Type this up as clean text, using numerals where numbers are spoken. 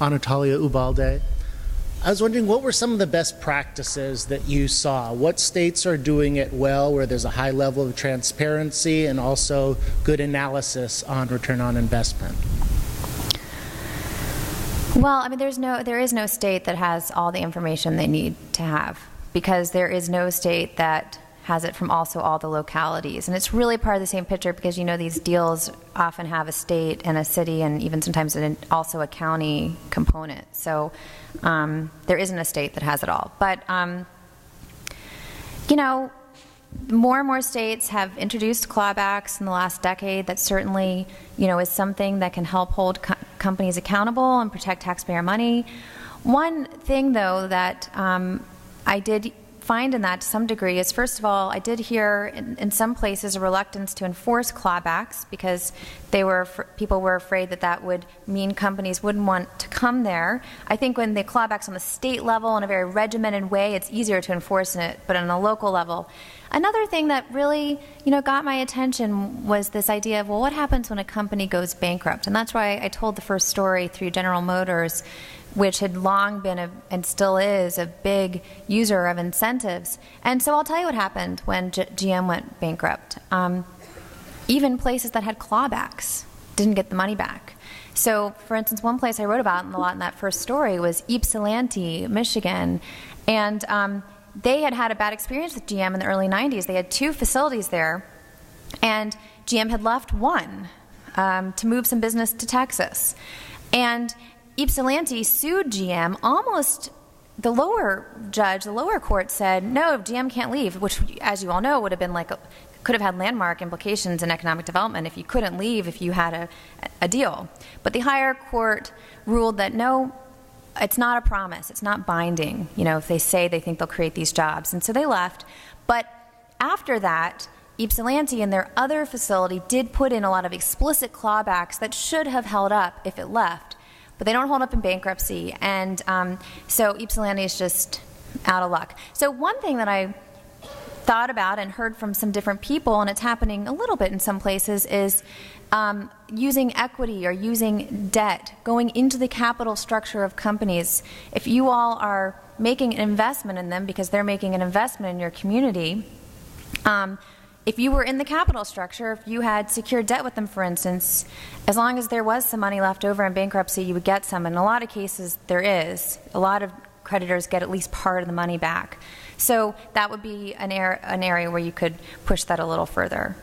Anatolia Ubalde. I was wondering, what were some of the best practices that you saw? What states are doing it well, where there's a high level of transparency and also good analysis on return on investment? Well, I mean, there is no state that has all the information they need to have, because there is no state that has it from also all the localities. And it's really part of the same picture, because, you know, these deals often have a state and a city and even sometimes also a county component. So there isn't a state that has it all. But, you know, more and more states have introduced clawbacks in the last decade. That certainly, you know, is something that can help hold companies accountable and protect taxpayer money. One thing, though, that I did find in that to some degree is, first of all, I did hear in some places a reluctance to enforce clawbacks, because people were afraid that that would mean companies wouldn't want to come there. I think when the clawbacks on the state level in a very regimented way, it's easier to enforce it, but on a local level. Another thing that really, you know, got my attention was this idea of, well, what happens when a company goes bankrupt? And that's why I told the first story through General Motors, which had long been and still is a big user of incentives. And so I'll tell you what happened when GM went bankrupt. Even places that had clawbacks didn't get the money back. So, for instance, one place I wrote about a lot in that first story was Ypsilanti, Michigan. And they had a bad experience with GM in the early 90s. They had 2 facilities there, and GM had left one to move some business to Texas. And Ypsilanti sued GM. Almost the lower court said, no, GM can't leave, which, as you all know, would have been could have had landmark implications in economic development if you couldn't leave if you had a deal. But the higher court ruled that no, it's not a promise, it's not binding, you know, if they say they think they'll create these jobs. And so they left. But after that, Ypsilanti and their other facility did put in a lot of explicit clawbacks that should have held up if it left. But they don't hold up in bankruptcy, and so Ypsilanti is just out of luck. So one thing that I thought about and heard from some different people, and it's happening a little bit in some places, is using equity or using debt, going into the capital structure of companies. If you all are making an investment in them because they're making an investment in your community, if you were in the capital structure, if you had secured debt with them, for instance, as long as there was some money left over in bankruptcy, you would get some. In a lot of cases, there is. A lot of creditors get at least part of the money back. So that would be an area where you could push that a little further.